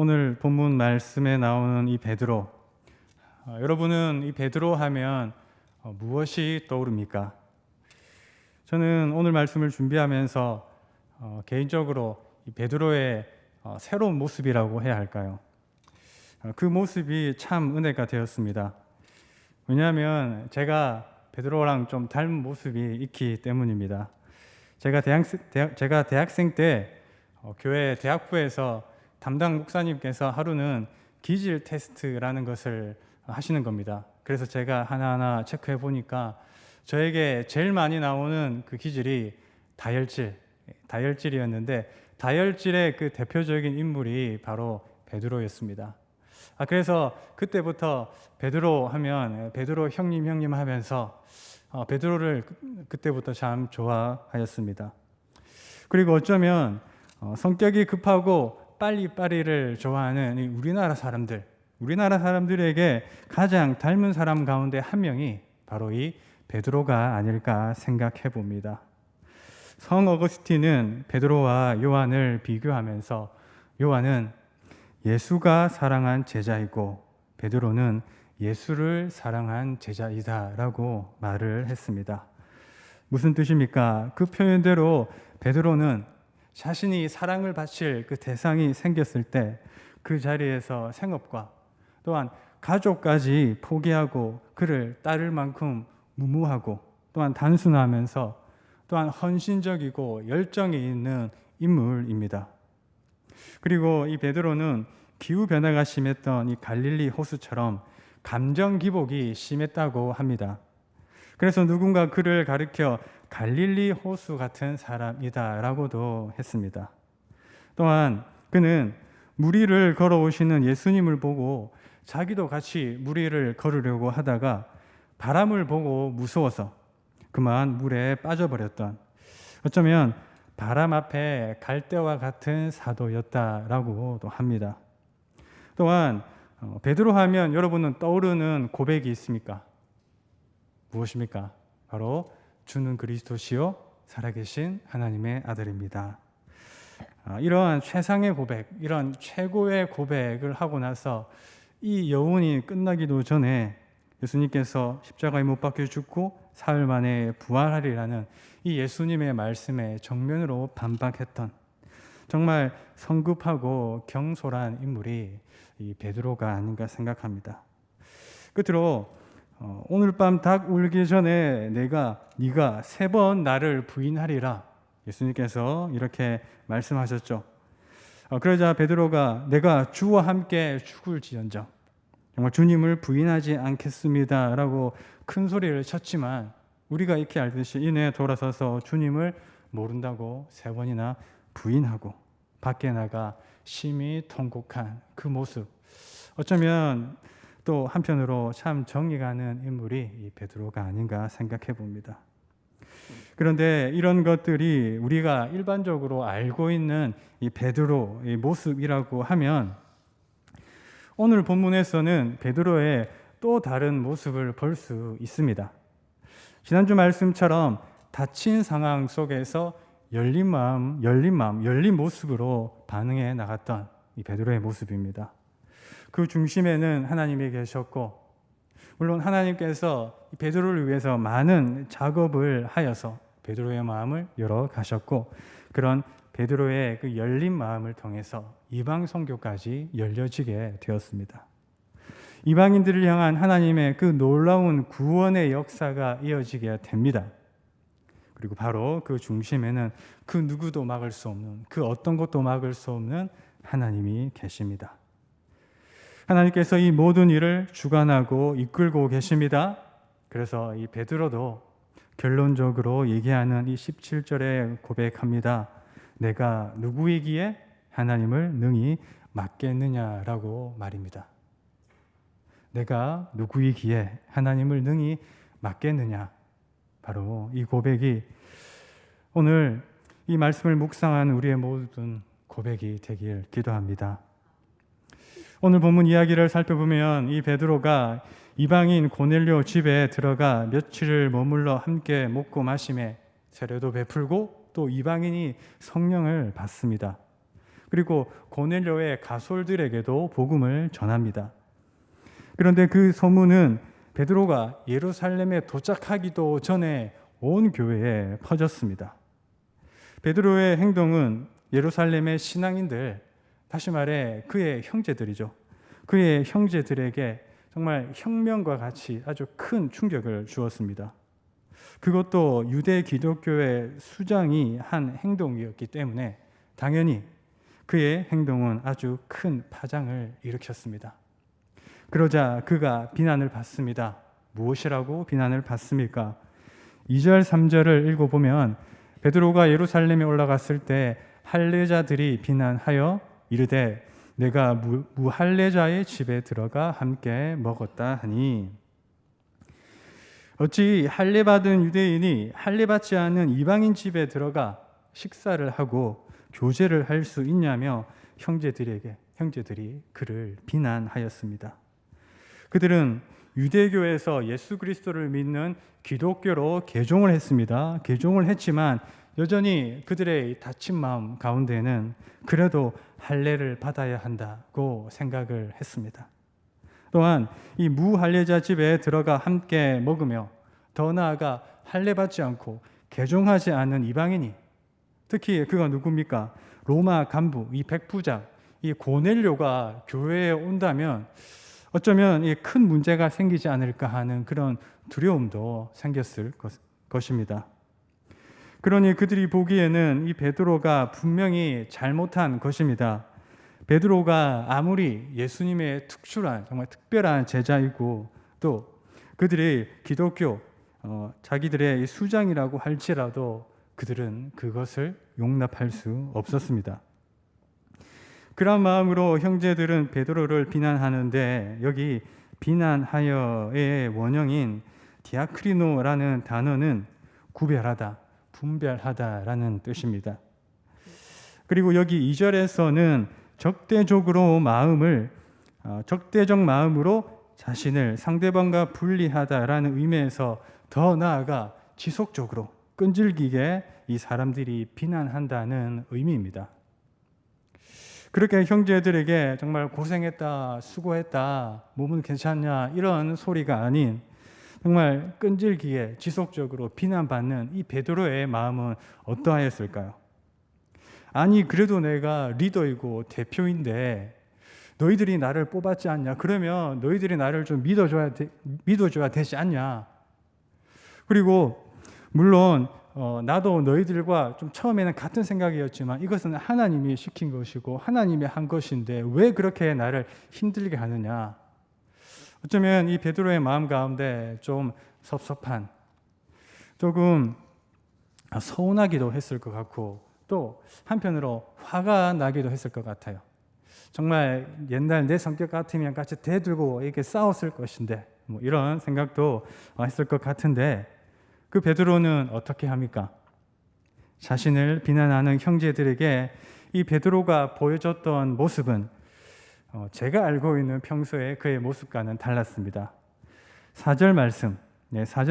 오늘 본문 말씀에 나오는 이 베드로, 여러분은 이 베드로 하면 무엇이 떠오릅니까? 저는 오늘 말씀을 준비하면서 개인적으로 이 베드로의 새로운 모습이라고 해야 할까요? 그 모습이 참 은혜가 되었습니다. 왜냐하면 제가 베드로랑 좀 닮은 모습이 있기 때문입니다. 제가 대학생 때 교회 대학부에서 담당 목사님께서 하루는 기질 테스트라는 것을 하시는 겁니다. 그래서 제가 하나하나 체크해 보니까 저에게 제일 많이 나오는 그 기질이 다혈질이었는데 다혈질의 그 대표적인 인물이 바로 베드로였습니다. 그래서 그때부터 베드로 하면 베드로 형님 하면서 베드로를 그때부터 참 좋아하였습니다. 그리고 어쩌면 성격이 급하고 빨리빨리를 좋아하는 이 우리나라 사람들에게 가장 닮은 사람 가운데 한 명이 바로 이 베드로가 아닐까 생각해 봅니다. 성 어거스틴은 베드로와 요한을 비교하면서 요한은 예수가 사랑한 제자이고 베드로는 예수를 사랑한 제자이다 라고 말을 했습니다. 무슨 뜻입니까? 그 표현대로 베드로는 자신이 사랑을 바칠 그 대상이 생겼을 때 그 자리에서 생업과 또한 가족까지 포기하고 그를 따를 만큼 무모하고 또한 단순하면서 또한 헌신적이고 열정이 있는 인물입니다. 그리고 이 베드로는 기후변화가 심했던 이 갈릴리 호수처럼 감정 기복이 심했다고 합니다. 그래서 누군가 그를 가리켜 갈릴리 호수 같은 사람이다 라고도 했습니다. 또한 그는 물 위를 걸어오시는 예수님을 보고 자기도 같이 물 위를 걸으려고 하다가 바람을 보고 무서워서 그만 물에 빠져버렸던, 어쩌면 바람 앞에 갈대와 같은 사도였다라고도 합니다. 또한 베드로 하면 여러분은 떠오르는 고백이 있습니까? 무엇입니까? 바로 주는 그리스도시요 살아계신 하나님의 아들입니다. 이러한 최상의 고백, 이런 최고의 고백을 하고 나서 이 여운이 끝나기도 전에 예수님께서 십자가에 못 박혀 죽고 사흘 만에 부활하리라는 이 예수님의 말씀에 정면으로 반박했던 정말 성급하고 경솔한 인물이 이 베드로가 아닌가 생각합니다. 끝으로 오늘 밤 닭 울기 전에 네가 3번 나를 부인하리라, 예수님께서 이렇게 말씀하셨죠. 그러자 베드로가 내가 주와 함께 죽을지언정 정말 주님을 부인하지 않겠습니다 라고 큰 소리를 쳤지만 우리가 익히 알듯이 이내 돌아서서 주님을 모른다고 3번이나 부인하고 밖에 나가 심히 통곡한 그 모습, 어쩌면 또 한편으로 참 정이 가는 인물이 이 베드로가 아닌가 생각해 봅니다. 그런데 이런 것들이 우리가 일반적으로 알고 있는 이 베드로의 모습이라고 하면 오늘 본문에서는 베드로의 또 다른 모습을 볼 수 있습니다. 지난주 말씀처럼 닫힌 상황 속에서 열린 마음, 열린 모습으로 반응해 나갔던 이 베드로의 모습입니다. 그 중심에는 하나님이 계셨고, 물론 하나님께서 베드로를 위해서 많은 작업을 하여서 베드로의 마음을 열어 가셨고, 그런 베드로의 그 열린 마음을 통해서 이방 선교까지 열려지게 되었습니다. 이방인들을 향한 하나님의 그 놀라운 구원의 역사가 이어지게 됩니다. 그리고 바로 그 중심에는 그 누구도 막을 수 없는, 그 어떤 것도 막을 수 없는 하나님이 계십니다. 하나님께서 이 모든 일을 주관하고 이끌고 계십니다. 그래서 이 베드로도 결론적으로 얘기하는 이 17절에 고백합니다. 내가 누구이기에 하나님을 능히 맡겠느냐라고 말입니다. 내가 누구이기에 하나님을 능히 맡겠느냐. 바로 이 고백이 오늘 이 말씀을 묵상한 우리의 모든 고백이 되길 기도합니다. 오늘 본문 이야기를 살펴보면 이 베드로가 이방인 고넬료 집에 들어가 며칠을 머물러 함께 먹고 마시매 세례도 베풀고 또 이방인이 성령을 받습니다. 그리고 고넬료의 가솔들에게도 복음을 전합니다. 그런데 그 소문은 베드로가 예루살렘에 도착하기도 전에 온 교회에 퍼졌습니다. 베드로의 행동은 예루살렘의 신앙인들, 다시 말해 그의 형제들이죠. 그의 형제들에게 정말 혁명과 같이 아주 큰 충격을 주었습니다. 그것도 유대 기독교의 수장이 한 행동이었기 때문에 당연히 그의 행동은 아주 큰 파장을 일으켰습니다. 그러자 그가 비난을 받습니다. 무엇이라고 비난을 받습니까? 2절, 3절을 읽어보면 베드로가 예루살렘에 올라갔을 때 할례자들이 비난하여 이르되 내가 무할례자의 집에 들어가 함께 먹었다 하니, 어찌 할례받은 유대인이 할례받지 않는 이방인 집에 들어가 식사를 하고 교제를 할 수 있냐며 형제들이 그를 비난하였습니다. 그들은 유대교에서 예수 그리스도를 믿는 기독교로 개종을 했습니다. 개종을 했지만 여전히 그들의 닫힌 마음 가운데는 그래도 할례를 받아야 한다고 생각을 했습니다. 또한 이 무할례자 집에 들어가 함께 먹으며 더 나아가 할례 받지 않고 개종하지 않은 이방인이, 특히 그가 누굽니까? 로마 간부, 이 백부장, 이 고넬료가 교회에 온다면 어쩌면 큰 문제가 생기지 않을까 하는 그런 두려움도 생겼을 것입니다. 그러니 그들이 보기에는 이 베드로가 분명히 잘못한 것입니다. 베드로가 아무리 예수님의 특출한, 정말 특별한 제자이고 또 그들이 기독교 자기들의 수장이라고 할지라도 그들은 그것을 용납할 수 없었습니다. 그런 마음으로 형제들은 베드로를 비난하는데, 여기 비난하여의 원형인 디아크리노라는 단어는 구별하다, 분별하다라는 뜻입니다. 그리고 여기 2절에서는 적대적 마음으로 자신을 상대방과 분리하다라는 의미에서 더 나아가 지속적으로 끈질기게 이 사람들이 비난한다는 의미입니다. 그렇게 형제들에게 정말 고생했다, 수고했다, 몸은 괜찮냐 이런 소리가 아닌 정말 끈질기게 지속적으로 비난받는 이 베드로의 마음은 어떠하였을까요? 아니 그래도 내가 리더이고 대표인데 너희들이 나를 뽑았지 않냐? 그러면 너희들이 나를 좀 믿어줘야 되지 않냐? 그리고 물론 나도 너희들과 좀 처음에는 같은 생각이었지만 이것은 하나님이 시킨 것이고 하나님이 한 것인데 왜 그렇게 나를 힘들게 하느냐? 어쩌면 이 베드로의 마음 가운데 좀 섭섭한, 조금 서운하기도 했을 것 같고 또 한편으로 화가 나기도 했을 것 같아요. 정말 옛날 내 성격 같으면 같이 대들고 이렇게 싸웠을 것인데 이런 생각도 했을 것 같은데, 그 베드로는 어떻게 합니까? 자신을 비난하는 형제들에게 이 베드로가 보여줬던 모습은 제가 알고 있는 평소에 그의 모습과는 달랐습니다. 4절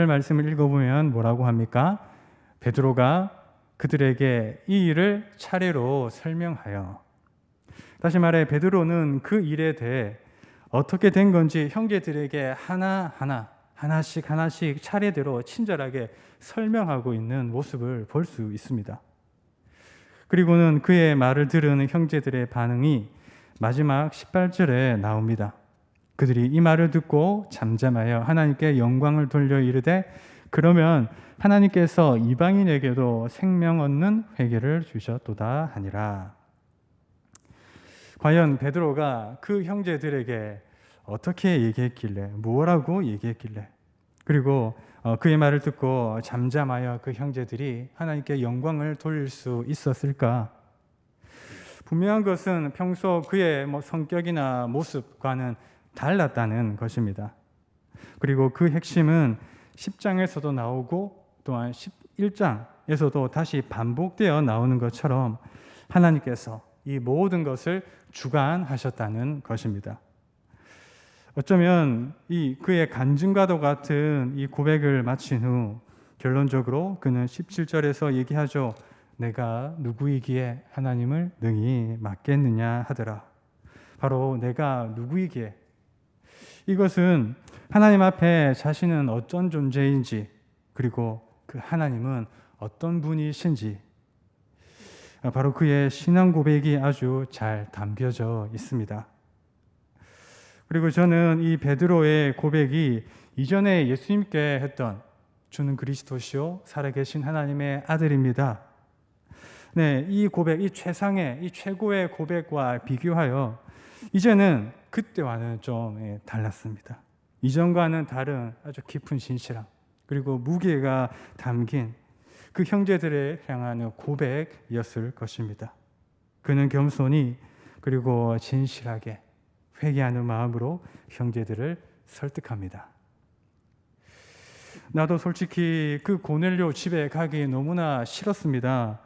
말씀을 읽어보면 뭐라고 합니까? 베드로가 그들에게 이 일을 차례로 설명하여, 다시 말해 베드로는 그 일에 대해 어떻게 된 건지 형제들에게 하나씩 차례대로 친절하게 설명하고 있는 모습을 볼 수 있습니다. 그리고는 그의 말을 들은 형제들의 반응이 마지막 18절에 나옵니다. 그들이 이 말을 듣고 잠잠하여 하나님께 영광을 돌려 이르되 그러면 하나님께서 이방인에게도 생명 얻는 회개를 주셨도다 하니라. 과연 베드로가 그 형제들에게 어떻게 얘기했길래, 뭐라고 얘기했길래, 그리고 그의 말을 듣고 잠잠하여 그 형제들이 하나님께 영광을 돌릴 수 있었을까? 분명한 것은 평소 그의 성격이나 모습과는 달랐다는 것입니다. 그리고 그 핵심은 10장에서도 나오고 또한 11장에서도 다시 반복되어 나오는 것처럼 하나님께서 이 모든 것을 주관하셨다는 것입니다. 어쩌면 그의 간증과도 같은 이 고백을 마친 후 결론적으로 그는 17절에서 얘기하죠. 내가 누구이기에 하나님을 능히 맡겠느냐 하더라. 바로 내가 누구이기에, 이것은 하나님 앞에 자신은 어떤 존재인지, 그리고 그 하나님은 어떤 분이신지, 바로 그의 신앙 고백이 아주 잘 담겨져 있습니다. 그리고 저는 이 베드로의 고백이 이전에 예수님께 했던 주는 그리스도시요 살아계신 하나님의 아들입니다. 네, 이 고백, 이 최상의, 이 최고의 고백과 비교하여 이제는 그때와는 좀 달랐습니다. 이전과는 다른 아주 깊은 진실함, 그리고 무게가 담긴 그 형제들을 향하는 고백이었을 것입니다. 그는 겸손히 그리고 진실하게 회개하는 마음으로 형제들을 설득합니다. 나도 솔직히 그 고넬료 집에 가기 너무나 싫었습니다.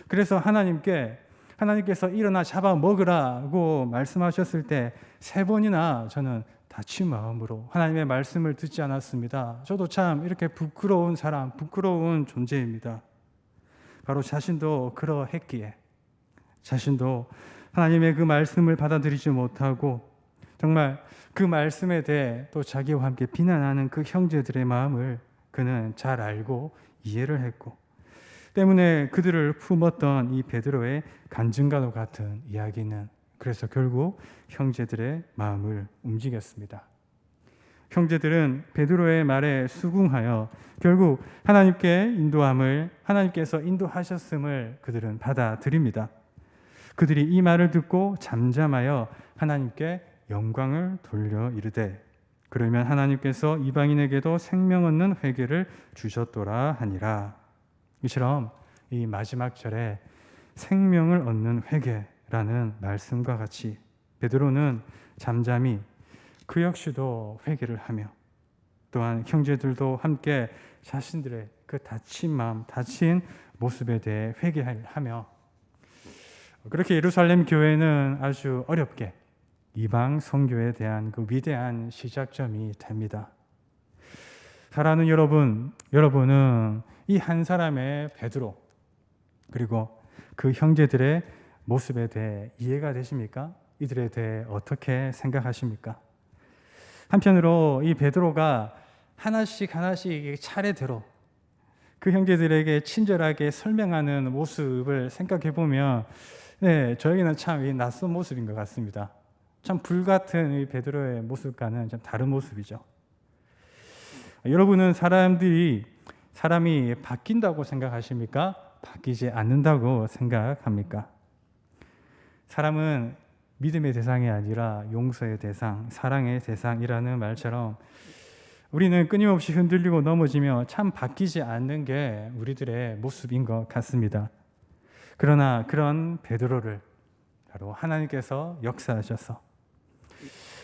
그래서 하나님께서 일어나 잡아 먹으라고 말씀하셨을 때 3번이나 저는 다친 마음으로 하나님의 말씀을 듣지 않았습니다. 저도 참 이렇게 부끄러운 사람, 부끄러운 존재입니다. 바로 자신도 그러했기에, 자신도 하나님의 그 말씀을 받아들이지 못하고 정말 그 말씀에 대해 또 자기와 함께 비난하는 그 형제들의 마음을 그는 잘 알고 이해를 했고, 때문에 그들을 품었던 이 베드로의 간증과도 같은 이야기는 그래서 결국 형제들의 마음을 움직였습니다. 형제들은 베드로의 말에 수긍하여 결국 하나님께서 인도하셨음을 그들은 받아들입니다. 그들이 이 말을 듣고 잠잠하여 하나님께 영광을 돌려 이르되, 그러면 하나님께서 이방인에게도 생명 얻는 회개를 주셨도라 하니라. 이처럼 이 마지막 절에 생명을 얻는 회개라는 말씀과 같이 베드로는 잠잠히 그 역시도 회개를 하며, 또한 형제들도 함께 자신들의 그 다친 마음, 다친 모습에 대해 회개하며, 그렇게 예루살렘 교회는 아주 어렵게 이방 선교에 대한 그 위대한 시작점이 됩니다. 사랑하는 여러분은 이 한 사람의 베드로, 그리고 그 형제들의 모습에 대해 이해가 되십니까? 이들에 대해 어떻게 생각하십니까? 한편으로 이 베드로가 하나씩 차례대로 그 형제들에게 친절하게 설명하는 모습을 생각해 보면 저에게는 참 낯선 모습인 것 같습니다. 참 불같은 이 베드로의 모습과는 좀 다른 모습이죠. 여러분은 사람이 바뀐다고 생각하십니까? 바뀌지 않는다고 생각합니까? 사람은 믿음의 대상이 아니라 용서의 대상, 사랑의 대상이라는 말처럼 우리는 끊임없이 흔들리고 넘어지며 참 바뀌지 않는 게 우리들의 모습인 것 같습니다. 그러나 그런 베드로를 바로 하나님께서 역사하셔서,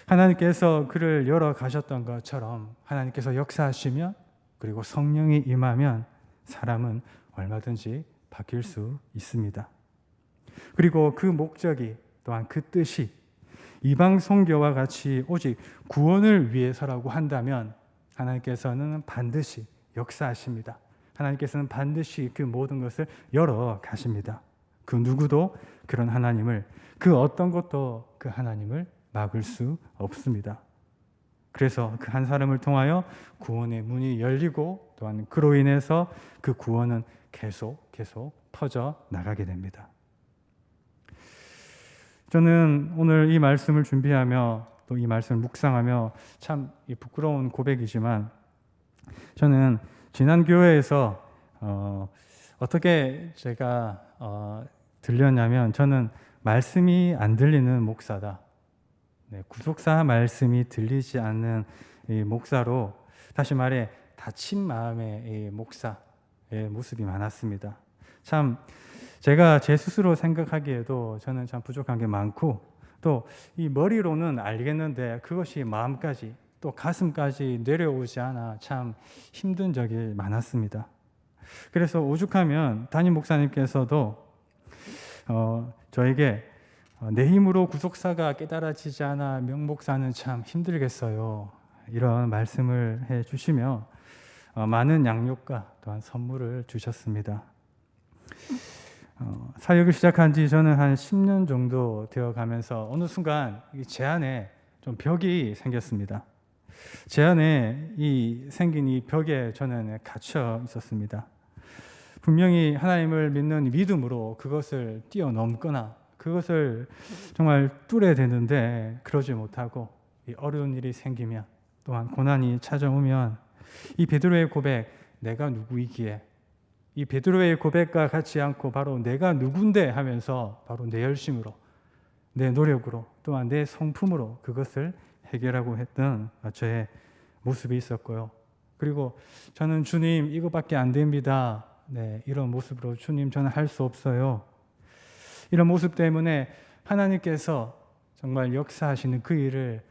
하나님께서 그를 열어가셨던 것처럼 하나님께서 역사하시면, 그리고 성령이 임하면 사람은 얼마든지 바뀔 수 있습니다. 그리고 그 목적이, 또한 그 뜻이 이방 선교와 같이 오직 구원을 위해서라고 한다면 하나님께서는 반드시 역사하십니다. 하나님께서는 반드시 그 모든 것을 열어 가십니다. 그 누구도 그런 하나님을, 그 어떤 것도 그 하나님을 막을 수 없습니다. 그래서 그 한 사람을 통하여 구원의 문이 열리고, 또한 그로 인해서 그 구원은 계속 퍼져 나가게 됩니다. 저는 오늘 이 말씀을 준비하며 또 이 말씀을 묵상하며 참 부끄러운 고백이지만, 저는 지난 교회에서 어떻게 제가 들렸냐면, 저는 말씀이 안 들리는 목사다. 구속사 말씀이 들리지 않는 이 목사로, 다시 말해 다친 마음의 이 목사의 모습이 많았습니다. 참 제가 제 스스로 생각하기에도 저는 참 부족한 게 많고, 또 이 머리로는 알겠는데 그것이 마음까지 또 가슴까지 내려오지 않아 참 힘든 적이 많았습니다. 그래서 오죽하면 담임 목사님께서도 저에게 내 힘으로 구속사가 깨달아지지 않아 명목사는 참 힘들겠어요, 이런 말씀을 해주시며 많은 양육과 또한 선물을 주셨습니다. 사역을 시작한 지 저는 한 10년 정도 되어 가면서 어느 순간 제 안에 좀 벽이 생겼습니다. 제 안에 생긴 이 벽에 저는 갇혀 있었습니다. 분명히 하나님을 믿는 믿음으로 그것을 뛰어넘거나 그것을 정말 뚫어야 되는데 그러지 못하고 이 어려운 일이 생기면 또한 고난이 찾아오면 이 베드로의 고백, 내가 누구이기에, 이 베드로의 고백과 같지 않고 바로 내가 누군데 하면서 바로 내 열심으로, 내 노력으로, 또한 내 성품으로 그것을 해결하고 했던 저의 모습이 있었고요. 그리고 저는 주님 이거밖에 안 됩니다. 네, 이런 모습으로 주님 저는 할 수 없어요. 이런 모습 때문에 하나님께서 정말 역사하시는 그 일을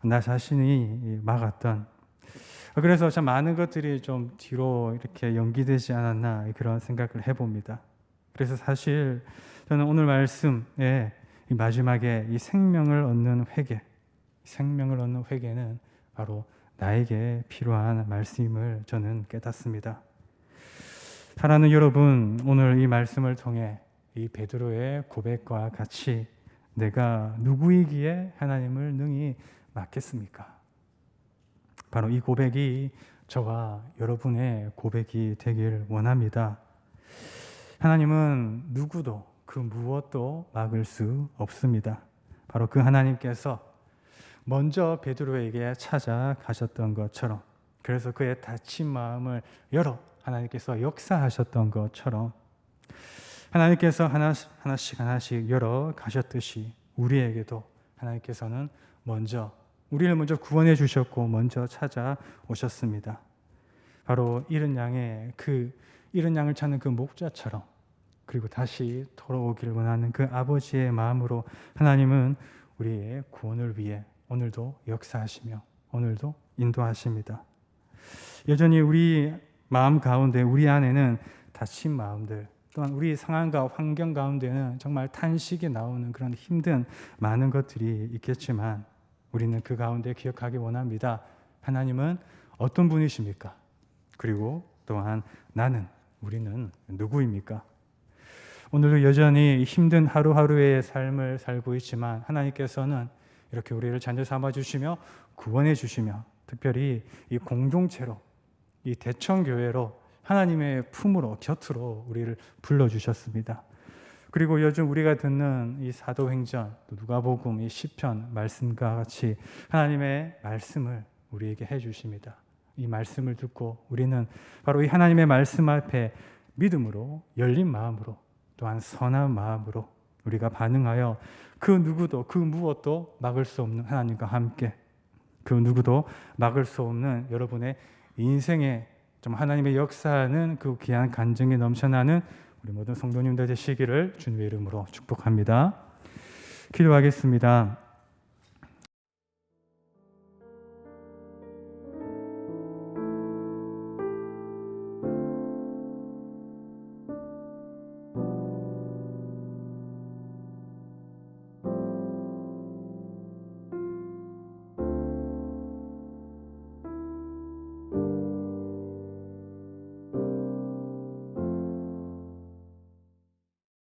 나 자신이 막았던, 그래서 참 많은 것들이 좀 뒤로 이렇게 연기되지 않았나 그런 생각을 해봅니다. 그래서 사실 저는 오늘 말씀의 이 마지막에 이 생명을 얻는 회개, 생명을 얻는 회개는 바로 나에게 필요한 말씀임을 저는 깨닫습니다. 사랑하는 여러분, 오늘 이 말씀을 통해 이 베드로의 고백과 같이 내가 누구이기에 하나님을 능히 맡겠습니까? 바로 이 고백이 저와 여러분의 고백이 되길 원합니다. 하나님은 누구도 그 무엇도 막을 수 없습니다. 바로 그 하나님께서 먼저 베드로에게 찾아가셨던 것처럼, 그래서 그의 닫힌 마음을 열어 하나님께서 역사하셨던 것처럼 하나님께서 하나씩 열어 가셨듯이 우리에게도 하나님께서는 우리를 먼저 구원해 주셨고 먼저 찾아오셨습니다. 바로 잃은 양을 찾는 그 목자처럼, 그리고 다시 돌아오길 원하는 그 아버지의 마음으로 하나님은 우리의 구원을 위해 오늘도 역사하시며 오늘도 인도하십니다. 여전히 우리 마음 가운데, 우리 안에는 다친 마음들, 또한 우리 상황과 환경 가운데는 정말 탄식이 나오는 그런 힘든 많은 것들이 있겠지만 우리는 그 가운데 기억하기 원합니다. 하나님은 어떤 분이십니까? 그리고 또한 우리는 누구입니까? 오늘도 여전히 힘든 하루하루의 삶을 살고 있지만 하나님께서는 이렇게 우리를 자녀 삼아 주시며 구원해 주시며 특별히 이 공동체로, 이 대청교회로 하나님의 품으로, 곁으로 우리를 불러주셨습니다. 그리고 요즘 우리가 듣는 이 사도행전, 누가복음, 이 시편 말씀과 같이 하나님의 말씀을 우리에게 해주십니다. 이 말씀을 듣고 우리는 바로 이 하나님의 말씀 앞에 믿음으로, 열린 마음으로, 또한 선한 마음으로 우리가 반응하여 그 누구도 그 무엇도 막을 수 없는 하나님과 함께, 그 누구도 막을 수 없는 여러분의 인생에 좀 하나님의 역사하는 그 귀한 간증이 넘쳐나는 우리 모든 성도님들 되시기를 주님의 이름으로 축복합니다. 기도하겠습니다.